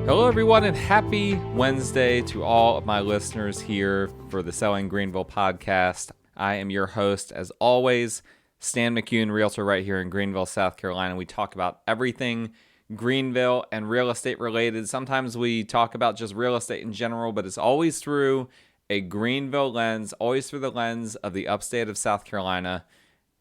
Hello, everyone, and happy Wednesday to all of my listeners here for the Selling Greenville podcast. I am your host, as always, Stan McCune, realtor right here in Greenville, South Carolina. We talk about everything Greenville and real estate related. Sometimes we talk about just real estate in general, but it's always through a Greenville lens, always through the lens of the upstate of South Carolina.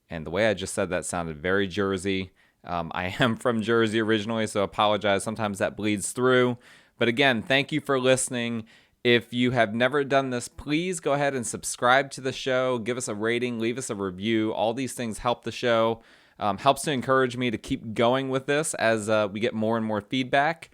And the way I just said that sounded very Jersey. I am from Jersey originally, so apologize. Sometimes that bleeds through. But again, thank you for listening. If you have never done this, please go ahead and subscribe to the show. Give us a rating, leave us a review. All these things help the show. Helps to encourage me to keep going with this as we get more and more feedback.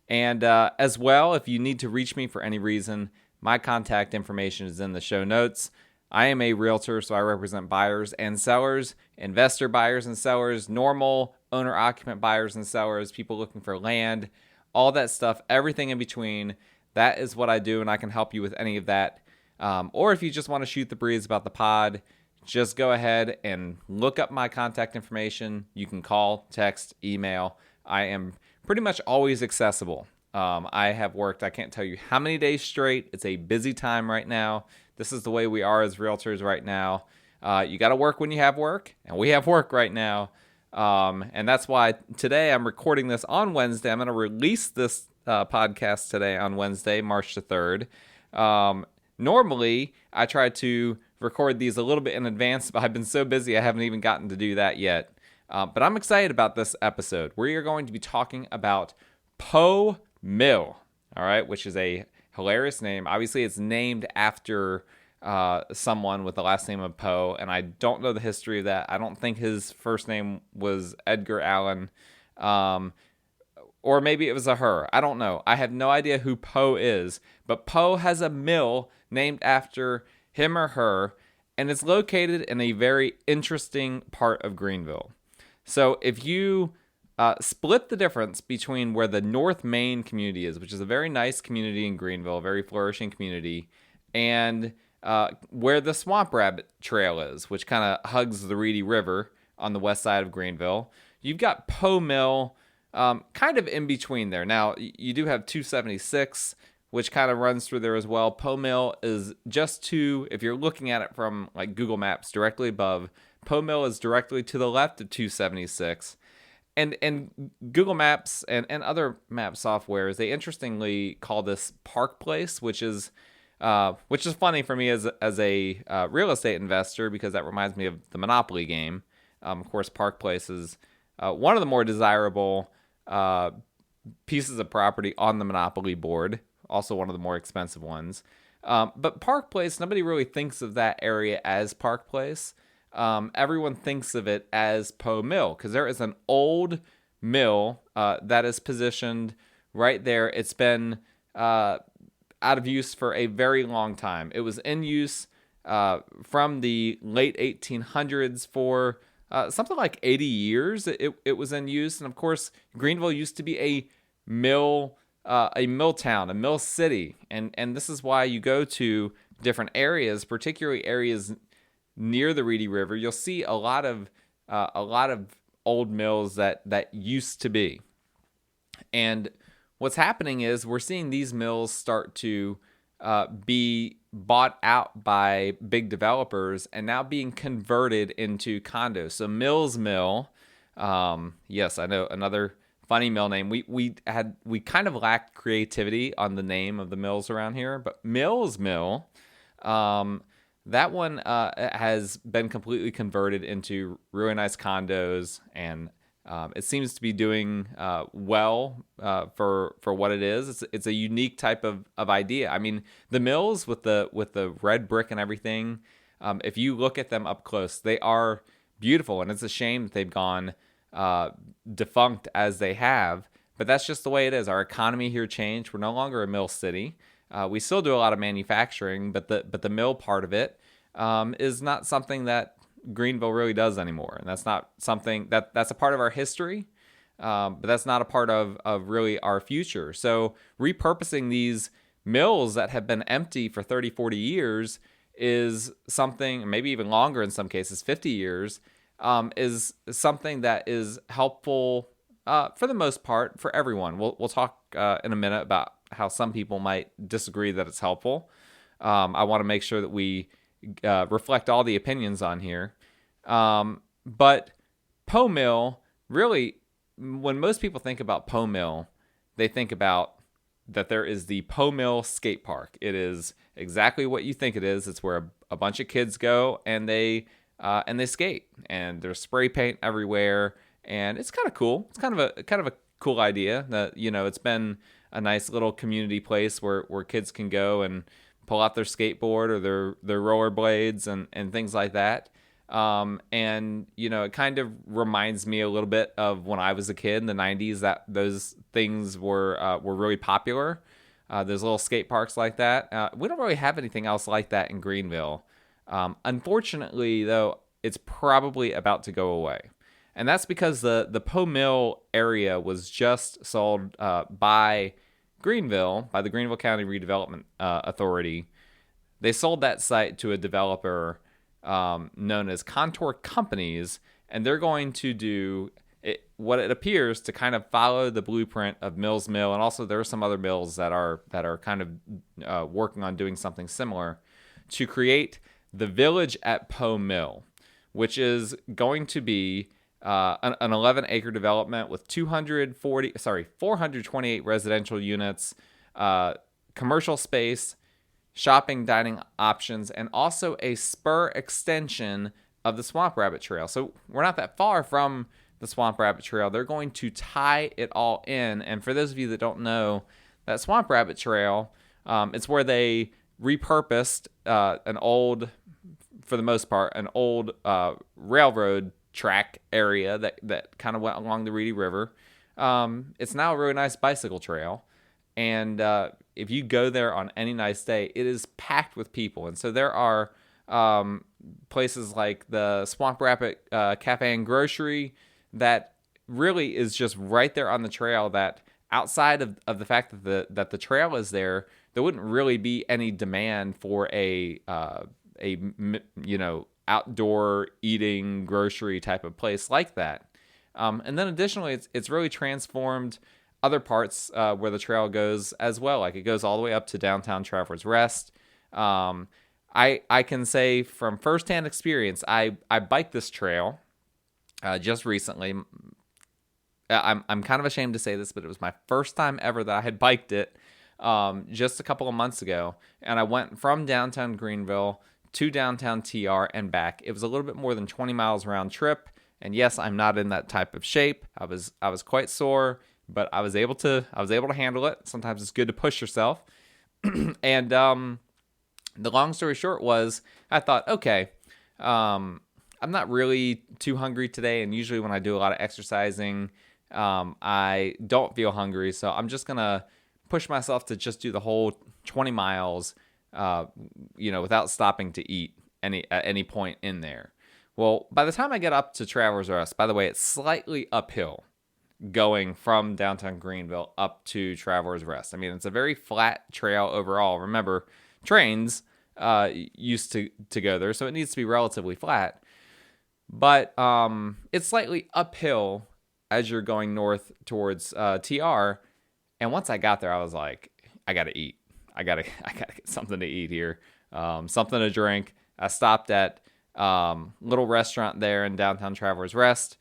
And as well, if you need to reach me for any reason, my contact information is in the show notes. I am a realtor, so I represent buyers and sellers, investor buyers and sellers, normal owner-occupant buyers and sellers, people looking for land, all that stuff, everything in between. That is what I do, and I can help you with any of that. Or if you just want to shoot the breeze about the pod, just go ahead and look up my contact information. You can call, text, email. I am pretty much always accessible. I have worked, I can't tell you how many days straight. It's a busy time right now. This is the way we are as realtors right now. You got to work when you have work, and we have work right now. And that's why today I'm recording this on Wednesday. I'm going to release this podcast today on Wednesday, March the 3rd. Normally, I try to record these a little bit in advance, but I've been so busy I haven't even gotten to do that yet. But I'm excited about this episode. We are going to be talking about Poe Mill, all right, which is a hilarious name. Obviously, it's named after someone with the last name of Poe, and I don't know the history of that. I don't think his first name was Edgar Allan, or maybe it was a her. I don't know. I have no idea who Poe is, but Poe has a mill named after him or her, and it's located in a very interesting part of Greenville. So if you split the difference between where the North Main community is, which is a very nice community in Greenville, a very flourishing community, and where the Swamp Rabbit Trail is, which kind of hugs the Reedy River on the west side of Greenville, you've got Poe Mill kind of in between there. Now, you do have 276, which kind of runs through there as well. Poe Mill is just if you're looking at it from like Google Maps directly above, Poe Mill is directly to the left of 276. And Google Maps and other map softwares, they interestingly call this Park Place, which is funny for me as a real estate investor, because that reminds me of the Monopoly game. Of course, Park Place is one of the more desirable pieces of property on the Monopoly board, also one of the more expensive ones. But Park Place, nobody really thinks of that area as Park Place. Everyone thinks of it as Poe Mill, because there is an old mill that is positioned right there. It's been out of use for a very long time. It was in use from the late 1800s for something like 80 years. It was in use, and of course, Greenville used to be a mill town, a mill city, and this is why you go to different areas, particularly areas near the Reedy River. You'll see a lot of old mills that used to be. And what's happening is we're seeing these mills start to be bought out by big developers and now being converted into condos. So Mills Mill, yes, I know, another funny mill name. We kind of lacked creativity on the name of the mills around here, but Mills Mill, that one has been completely converted into really nice condos, and it seems to be doing well for what it is. It's a unique type of idea. I mean, the mills with the red brick and everything, if you look at them up close, they are beautiful, and it's a shame that they've gone defunct as they have. But that's just the way it is. Our economy here changed. We're no longer a mill city. We still do a lot of manufacturing, but the mill part of it is not something that Greenville really does anymore. And that's not something that's a part of our history, but that's not a part of really our future. So repurposing these mills that have been empty for 30, 40 years is something, maybe even longer in some cases, 50 years, is something that is helpful for the most part for everyone. We'll talk in a minute about how some people might disagree that it's helpful. I want to make sure that we reflect all the opinions on here. But Poe Mill, really, when most people think about Poe Mill, they think about that there is the Poe Mill skate park. It is exactly what you think it is. It's where a bunch of kids go and they skate, and there's spray paint everywhere, and it's kind of cool. It's kind of a cool idea that, it's been a nice little community place where kids can go and pull out their skateboard or their rollerblades and things like that. And it kind of reminds me a little bit of when I was a kid in the 90s, that those things were really popular. There's little skate parks like that. We don't really have anything else like that in Greenville. Unfortunately, though, it's probably about to go away. And that's because the Poe Mill area was just sold by Greenville, by the Greenville County Redevelopment Authority. They sold that site to a developer known as Contour Companies, and they're going to do what it appears to kind of follow the blueprint of Mills Mill, and also there are some other mills that are kind of working on doing something similar to create the Village at Poe Mill, which is going to be an 11-acre development with 428 residential units, commercial space, shopping, dining options, and also a spur extension of the Swamp Rabbit Trail. So we're not that far from the Swamp Rabbit Trail. They're going to tie it all in. And for those of you that don't know, that Swamp Rabbit Trail, it's where they repurposed an old, for the most part, an old railroad track area that kind of went along the Reedy River. It's now a really nice bicycle trail. And if you go there on any nice day, it is packed with people. And so there are places like the Swamp Rabbit Cafe and Grocery that really is just right there on the trail, that outside of the fact that the trail is there, there wouldn't really be any demand for a outdoor eating grocery type of place like that. And then additionally, it's really transformed other parts where the trail goes as well. Like it goes all the way up to downtown Travelers Rest. I can say from firsthand experience, I biked this trail just recently. I'm kind of ashamed to say this, but it was my first time ever that I had biked it just a couple of months ago. And I went from downtown Greenville to downtown TR and back. It was a little bit more than 20 miles round trip. And yes, I'm not in that type of shape. I was quite sore, but I was able to handle it. Sometimes it's good to push yourself. And the long story short was, I thought, okay, I'm not really too hungry today. And usually when I do a lot of exercising, I don't feel hungry. So I'm just going to push myself to just do the whole 20 miles, without stopping to eat at any point in there. Well, by the time I get up to Travelers Rest, by the way, it's slightly uphill going from downtown Greenville up to Travelers Rest. I mean, it's a very flat trail overall. Remember, trains used to go there, so it needs to be relatively flat. But it's slightly uphill as you're going north towards TR. And once I got there, I was like, I got to eat. I gotta get something to eat here, something to drink. I stopped at little restaurant there in downtown Travelers Rest,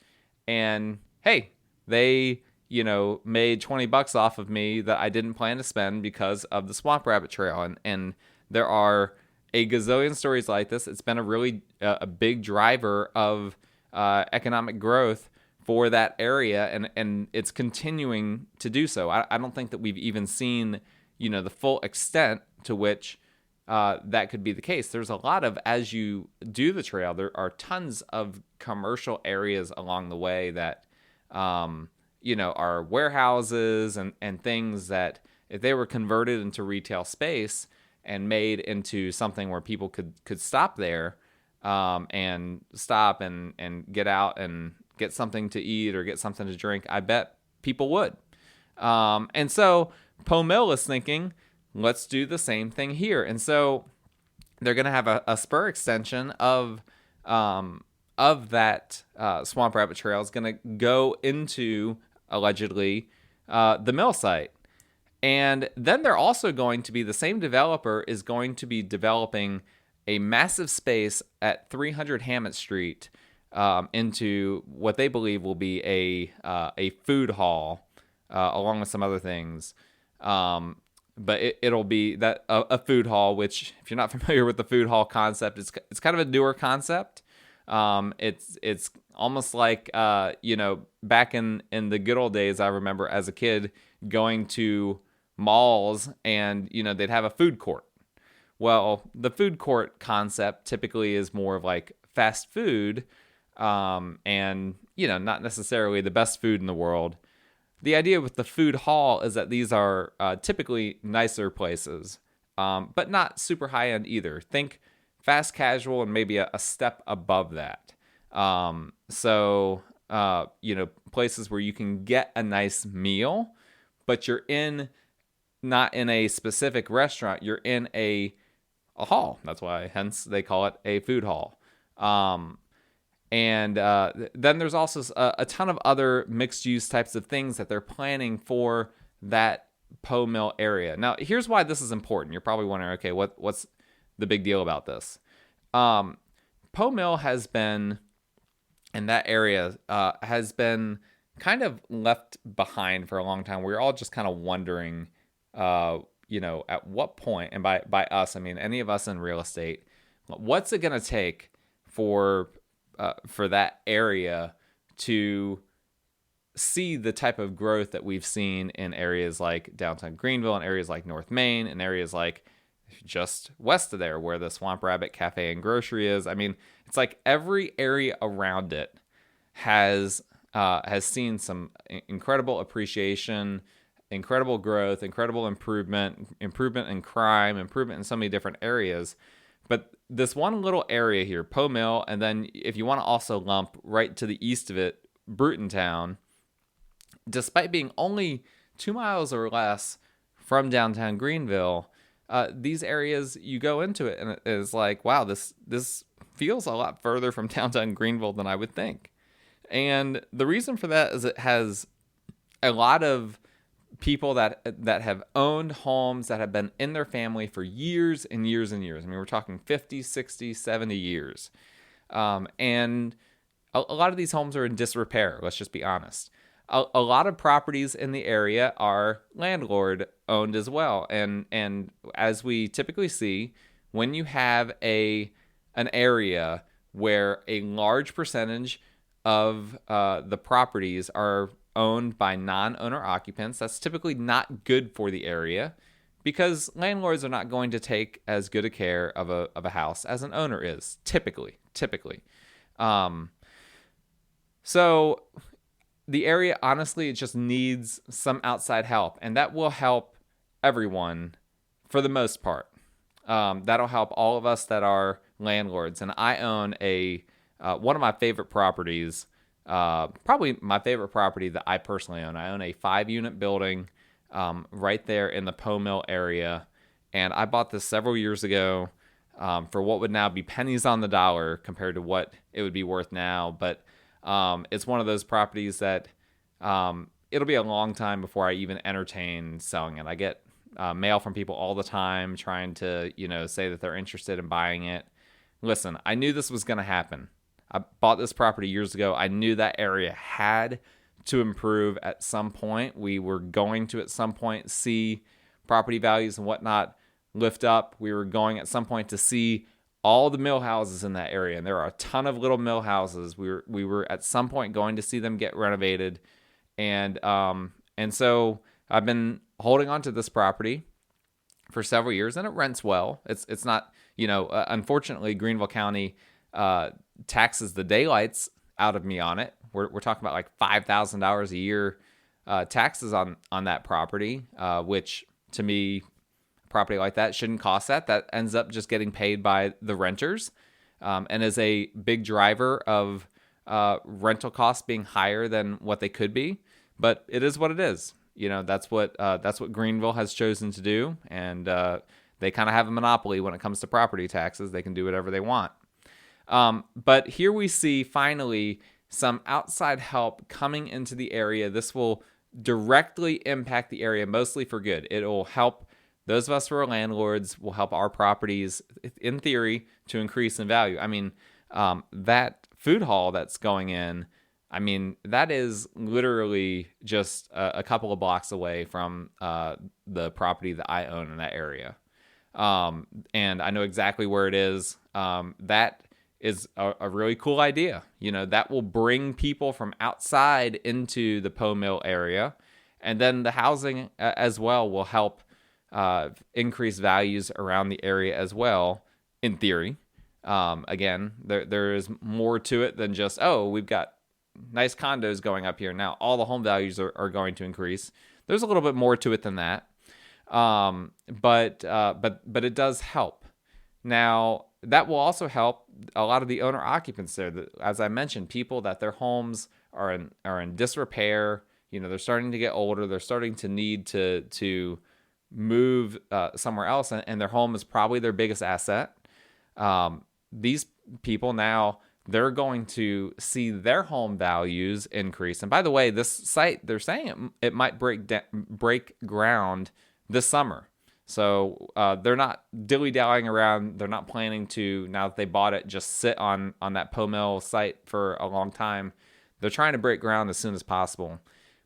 and hey, they made $20 off of me that I didn't plan to spend because of the Swamp Rabbit Trail, and there are a gazillion stories like this. It's been a really a big driver of economic growth for that area, and it's continuing to do so. I don't think that we've even seen the full extent to which that could be the case. There's a lot of, as you do the trail, there are tons of commercial areas along the way that, are warehouses and things that if they were converted into retail space and made into something where people could stop there and stop and get out and get something to eat or get something to drink, I bet people would. And so Poe Mill is thinking, let's do the same thing here. And so they're going to have a spur extension of that Swamp Rabbit Trail is going to go into, allegedly, the mill site. And then they're also going to be, the same developer is going to be developing a massive space at 300 Hammett Street into what they believe will be a food hall, along with some other things. But it'll be that a food hall, which, if you're not familiar with the food hall concept, it's kind of a newer concept. It's almost like back in the good old days. I remember as a kid going to malls, and they'd have a food court. Well, the food court concept typically is more of like fast food, and not necessarily the best food in the world. The idea with the food hall is that these are typically nicer places, but not super high end either. Think fast casual and maybe a step above that. Places where you can get a nice meal, but you're not in a specific restaurant. You're in a hall. That's why, hence, they call it a food hall. And then there's also a ton of other mixed-use types of things that they're planning for that Poe Mill area. Now, here's why this is important. You're probably wondering, okay, what's the big deal about this? Poe Mill has been, in that area, has been kind of left behind for a long time. We're all just kind of wondering, at what point, and by us, I mean any of us in real estate, what's it going to take for that area to see the type of growth that we've seen in areas like downtown Greenville, and areas like North Main, and areas like just west of there where the Swamp Rabbit Cafe and Grocery is. I mean, it's like every area around it has seen some incredible appreciation, incredible growth, incredible improvement in crime, improvement in so many different areas. But this one little area here, Poe Mill, and then if you want to also lump right to the east of it, Brutontown, despite being only 2 miles or less from downtown Greenville, these areas, you go into it and it is like, wow, this feels a lot further from downtown Greenville than I would think. And the reason for that is it has a lot of people that have owned homes that have been in their family for years and years and years. I mean, we're talking 50, 60, 70 years. And a lot of these homes are in disrepair, let's just be honest. A lot of properties in the area are landlord owned as well. And as we typically see, when you have an area where a large percentage of the properties are owned by non-owner occupants, that's typically not good for the area, because landlords are not going to take as good a care of a house as an owner is, typically. So the area, honestly, it just needs some outside help, and that will help everyone for the most part. That'll help all of us that are landlords. And I own one of my favorite properties, probably my favorite property that I personally own. I own a 5-unit building right there in the Poe Mill area, and I bought this several years ago for what would now be pennies on the dollar compared to what it would be worth now. But it's one of those properties that it'll be a long time before I even entertain selling it. I get mail from people all the time trying to, say that they're interested in buying it. Listen, I knew this was going to happen. I bought this property years ago. I knew that area had to improve at some point. We were going to, at some point, see property values and whatnot lift up. We were going at some point to see all the mill houses in that area, and there are a ton of little mill houses. We were at some point going to see them get renovated, and so I've been holding on to this property for several years, and it rents well. It's not, unfortunately, Greenville County taxes the daylights out of me on it. We're talking about like $5,000 a year taxes on that property, which to me, a property like that shouldn't cost that. That ends up just getting paid by the renters, and is a big driver of rental costs being higher than what they could be. But it is what it is. That's what Greenville has chosen to do, and they kind of have a monopoly when it comes to property taxes. They can do whatever they want. But here we see finally some outside help coming into the area. This will directly impact the area, mostly for good. It will help those of us who are landlords, will help our properties, in theory, to increase in value. I mean, that food hall that's going in, I mean, that is literally just a couple of blocks away from the property that I own in that area. And I know exactly where it is. That is a really cool idea. That will bring people from outside into the Poe Mill area. And then the housing as well will help increase values around the area as well, in theory. Again, there is more to it than just, we've got nice condos going up here. Now all the home values are going to increase. There's a little bit more to it than that. But it does help. Now, that will also help a lot of the owner occupants there. As I mentioned, people that their homes are in disrepair. They're starting to get older. They're starting to need to move somewhere else, and their home is probably their biggest asset. These people now, they're going to see their home values increase. And by the way, this site, they're saying it might break ground this summer. So they're not dilly-dallying around. They're not planning to, now that they bought it, just sit on that Poe Mill site for a long time. They're trying to break ground as soon as possible.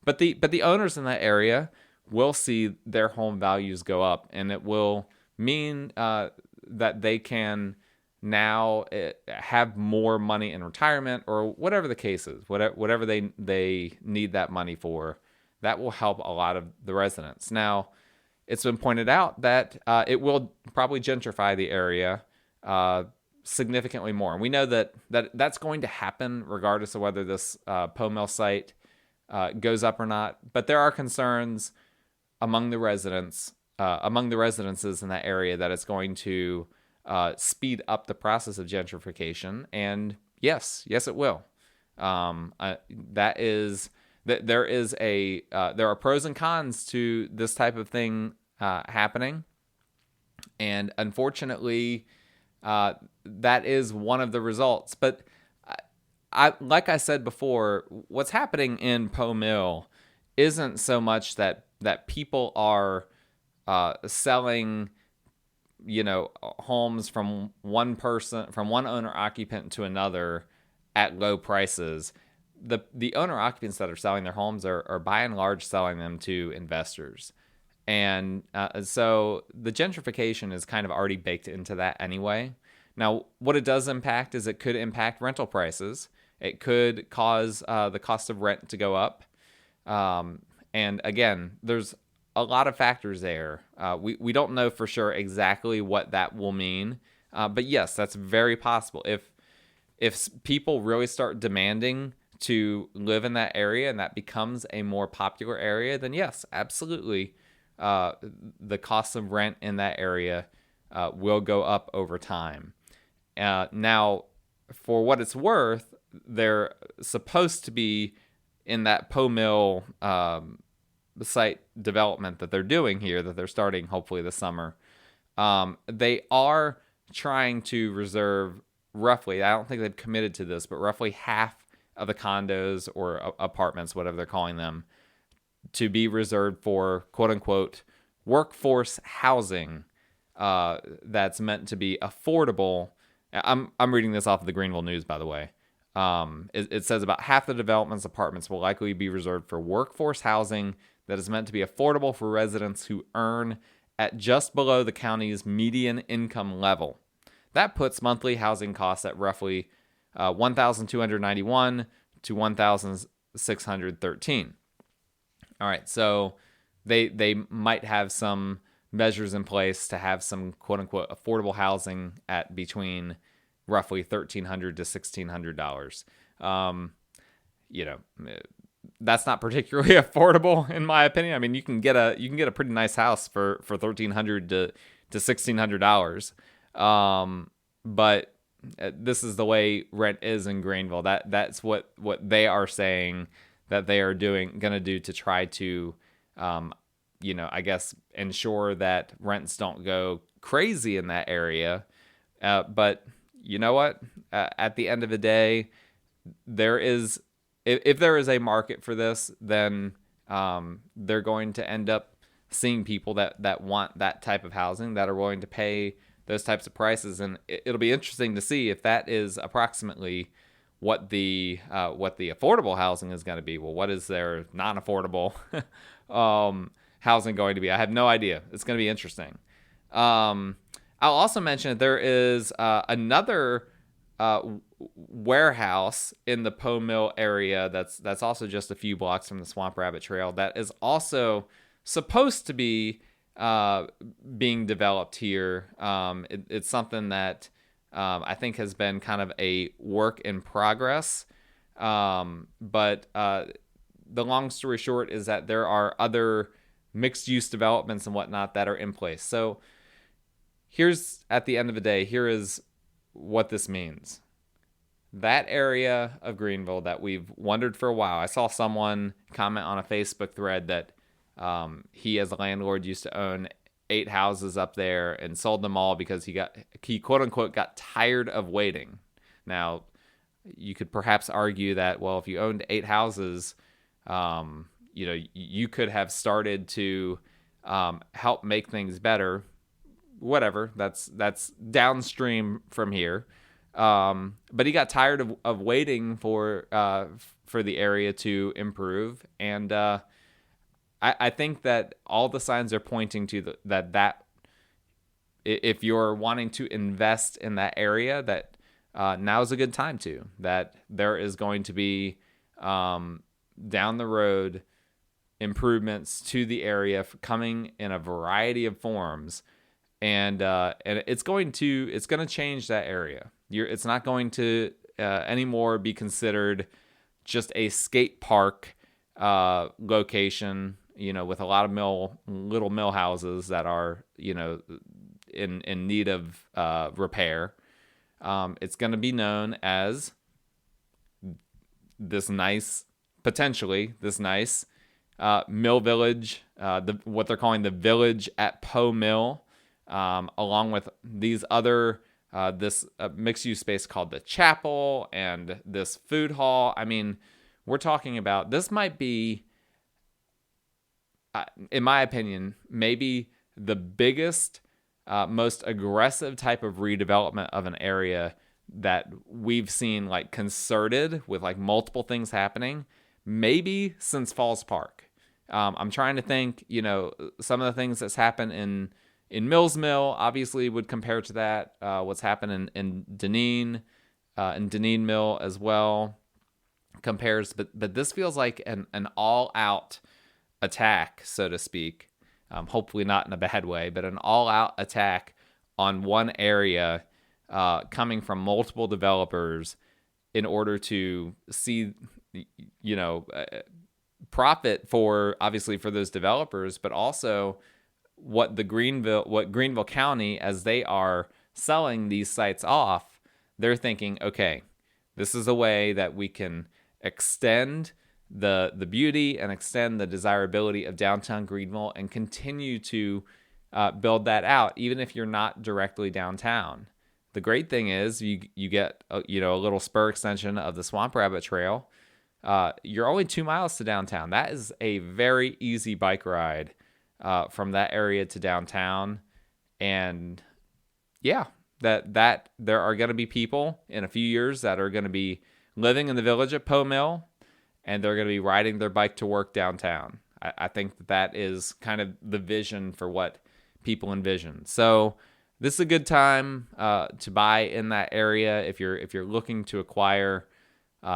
But the owners in that area will see their home values go up, and it will mean that they can now have more money in retirement, or whatever the case is, whatever they need that money for. That will help a lot of the residents. Now, it's been pointed out that it will probably gentrify the area significantly more. And we know that's going to happen regardless of whether this Poe Mill site goes up or not. But there are concerns among the residences in that area that it's going to speed up the process of gentrification. And yes, it will. There are pros and cons to this type of thing happening, and unfortunately, that is one of the results. But like I said before, what's happening in Poe Mill isn't so much that people are selling, homes from one owner occupant to another at low prices. The owner occupants that are selling their homes are by and large selling them to investors. And so the gentrification is kind of already baked into that anyway. Now, what it does impact is it could impact rental prices. It could cause the cost of rent to go up. And again, there's a lot of factors there. We don't know for sure exactly what that will mean. But yes, that's very possible. If people really start demanding to live in that area and that becomes a more popular area, then yes, absolutely, the cost of rent in that area will go up over time. Now, for what it's worth, they're supposed to be in that Poe Mill site development that they're doing here, that they're starting hopefully this summer. They are trying to reserve roughly, I don't think they've committed to this, but roughly half of the condos or apartments, whatever they're calling them, to be reserved for quote unquote workforce housing that's meant to be affordable. I'm reading this off of the Greenville News, by the way. It says about half the development's apartments will likely be reserved for workforce housing that is meant to be affordable for residents who earn at just below the county's median income level. That puts monthly housing costs at roughly $1,291 to $1,613. All right, so they might have some measures in place to have some quote unquote affordable housing at between roughly $1,300 to $1,600. That's not particularly affordable in my opinion. I mean, you can get a pretty nice house for $1,300 to $1,600. But this is the way rent is in Greenville. That's what they are saying that they are gonna do to try to, I guess ensure that rents don't go crazy in that area. But you know what? At the end of the day, if there is a market for this, then they're going to end up seeing people that want that type of housing, that are willing to pay those types of prices. And it'll be interesting to see if that is approximately what the affordable housing is going to be. Well, what is their non-affordable housing going to be? I have no idea. It's going to be interesting. I'll also mention that there is another warehouse in the Poe Mill area that's also just a few blocks from the Swamp Rabbit Trail that is also supposed to be being developed here. It's something that I think has been kind of a work in progress. But the long story short is that there are other mixed use developments and whatnot that are in place. So here's, at the end of the day, here is what this means. That area of Greenville that we've wondered for a while. I saw someone comment on a Facebook thread that he, as a landlord, used to own 8 houses up there and sold them all because he quote unquote got tired of waiting. Now, you could perhaps argue that, well, if you owned 8 houses, you could have started to help make things better. Whatever, that's downstream from here. But he got tired of waiting for the area to improve, and I think that all the signs are pointing to that if you're wanting to invest in that area, that now's a good time to. That there is going to be down the road improvements to the area coming in a variety of forms. And it's going to change that area. It's not going to anymore be considered just a skate park location, with a lot of little mill houses that are, in need of repair. It's going to be known as potentially this nice mill village, what they're calling the village at Poe Mill. Along with these other, this mixed-use space called the Chapel and this food hall. I mean, we're talking about, this might be, in my opinion, maybe the biggest, most aggressive type of redevelopment of an area that we've seen, like, concerted with, like, multiple things happening, maybe since Falls Park. I'm trying to think, some of the things that's happened in Mills Mill obviously would compare to that. What's happened in Deneen Mill as well compares, but this feels like an all-out attack, so to speak. Hopefully not in a bad way, but an all-out attack on one area, coming from multiple developers in order to see, profit for those developers, but also what Greenville County, as they are selling these sites off, they're thinking, okay, this is a way that we can extend the beauty and extend the desirability of downtown Greenville and continue to build that out, even if you're not directly downtown. The great thing is you get a little spur extension of the Swamp Rabbit Trail. You're only 2 miles to downtown. That is a very easy bike ride from that area to downtown. And yeah, that there are going to be people in a few years that are going to be living in the village at Poe Mill, and they're going to be riding their bike to work downtown. I think that is kind of the vision for what people envision. So this is a good time to buy in that area if you're looking to acquire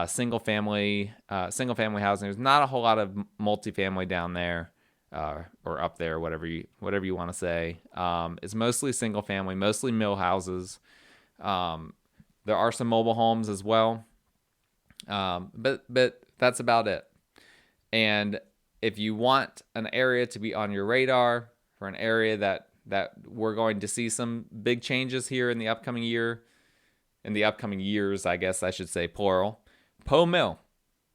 single family housing. There's not a whole lot of multifamily down there. Or up there, whatever you want to say. It's mostly single family, mostly mill houses. There are some mobile homes as well, but that's about it. And if you want an area to be on your radar, for an area that we're going to see some big changes here in the upcoming years, I guess I should say plural, Poe Mill.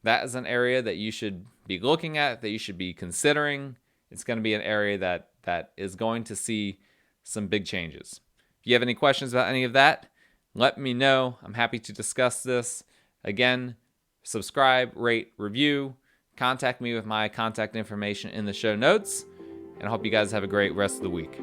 That is an area that you should be looking at, that you should be considering. It's going to be an area that is going to see some big changes. If you have any questions about any of that, let me know. I'm happy to discuss this. Again, subscribe, rate, review. contact me with my contact information in the show notes. And I hope you guys have a great rest of the week.